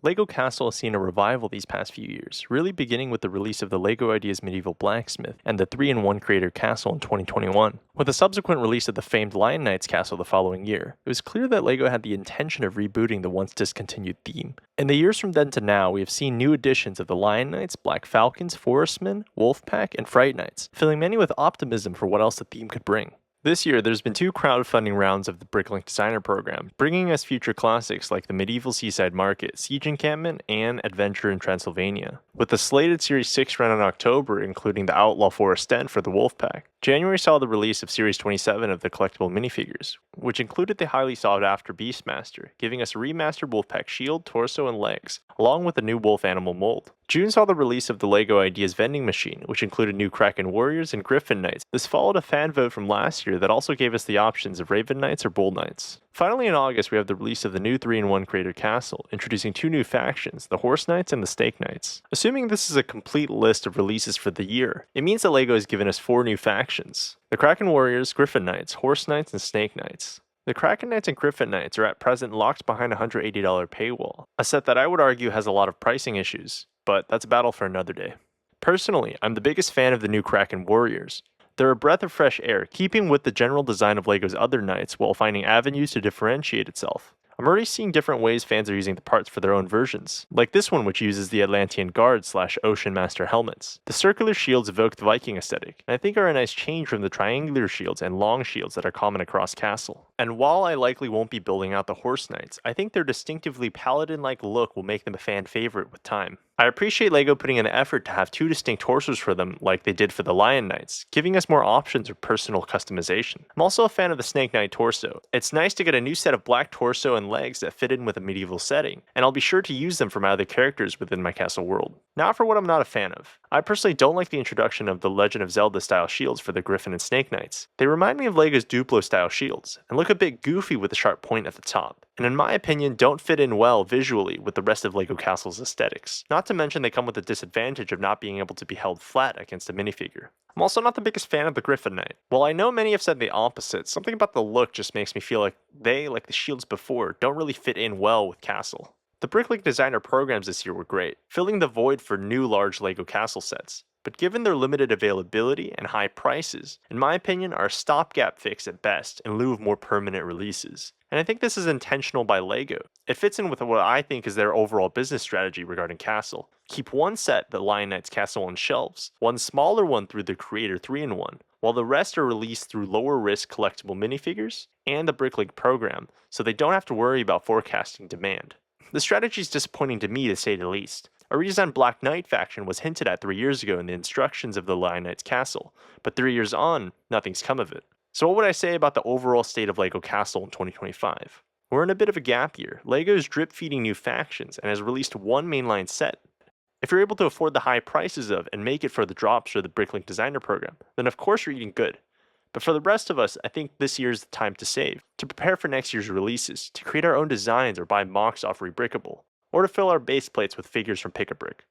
LEGO Castle has seen a revival these past few years, really beginning with the release of the LEGO Ideas Medieval Blacksmith and the 3-in-1 Creator Castle in 2021. With the subsequent release of the famed Lion Knights Castle the following year, it was clear that LEGO had the intention of rebooting the once discontinued theme. In the years from then to now, we have seen new editions of the Lion Knights, Black Falcons, Forestmen, Wolfpack, and Fright Knights, filling many with optimism for what else the theme could bring. This year, there's been two crowdfunding rounds of the Bricklink Designer Program, bringing us future classics like the Medieval Seaside Market, Siege Encampment, and Adventure in Transylvania. With the slated Series 6 run in October, including the Outlaw Forest Den for the Wolfpack, January saw the release of Series 27 of the collectible minifigures, which included the highly sought-after Beastmaster, giving us a remastered Wolfpack shield, torso, and legs, along with a new wolf animal mold. June saw the release of the LEGO Ideas vending machine, which included new Kraken Warriors and Griffin Knights. This followed a fan vote from last year that also gave us the options of Raven Knights or Bull Knights. Finally, in August, we have the release of the new 3-in-1 Creator Castle, introducing two new factions, the Horse Knights and the Snake Knights. Assuming this is a complete list of releases for the year, it means that LEGO has given us 4 new factions: the Kraken Warriors, Griffin Knights, Horse Knights, and Snake Knights. The Kraken Knights and Griffin Knights are at present locked behind a $180 paywall, a set that I would argue has a lot of pricing issues, but that's a battle for another day. Personally, I'm the biggest fan of the new Kraken Warriors. They're a breath of fresh air, keeping with the general design of LEGO's other knights while finding avenues to differentiate itself. I'm already seeing different ways fans are using the parts for their own versions, like this one which uses the Atlantean Guard / Ocean Master helmets. The circular shields evoke the Viking aesthetic, and I think are a nice change from the triangular shields and long shields that are common across Castle. And while I likely won't be building out the Horse Knights, I think their distinctively paladin-like look will make them a fan favorite with time. I appreciate LEGO putting in the effort to have 2 distinct torsos for them like they did for the Lion Knights, giving us more options for personal customization. I'm also a fan of the Snake Knight torso. It's nice to get a new set of black torso and legs that fit in with a medieval setting, and I'll be sure to use them for my other characters within my castle world. Now for what I'm not a fan of. I personally don't like the introduction of the Legend of Zelda style shields for the Griffin and Snake Knights. They remind me of LEGO's Duplo style shields, and look a bit goofy with the sharp point at the top, and in my opinion don't fit in well visually with the rest of LEGO Castle's aesthetics. Not to mention they come with the disadvantage of not being able to be held flat against a minifigure. I'm also not the biggest fan of the Griffin Knight. While I know many have said the opposite, something about the look just makes me feel like they, like the shields before, don't really fit in well with Castle. The Bricklink Designer programs this year were great, filling the void for new large LEGO Castle sets, but given their limited availability and high prices, in my opinion are a stopgap fix at best in lieu of more permanent releases. And I think this is intentional by LEGO. It fits in with what I think is their overall business strategy regarding Castle. Keep one set, the Lion Knights Castle, on shelves, one smaller one through the Creator 3-in-1, while the rest are released through lower risk collectible minifigures and the Bricklink program, so they don't have to worry about forecasting demand. The strategy is disappointing to me to say the least. A redesigned Black Knight faction was hinted at 3 years ago in the instructions of the Lion Knights Castle, but 3 years on, nothing's come of it. So what would I say about the overall state of LEGO Castle in 2025? We're in a bit of a gap year. LEGO is drip feeding new factions and has released one mainline set. If you're able to afford the high prices of and make it for the drops or the Bricklink Designer program, then of course you're eating good. But for the rest of us, I think this year is the time to save, to prepare for next year's releases, to create our own designs or buy mocks off Rebrickable, or to fill our base plates with figures from Pick-a-Brick.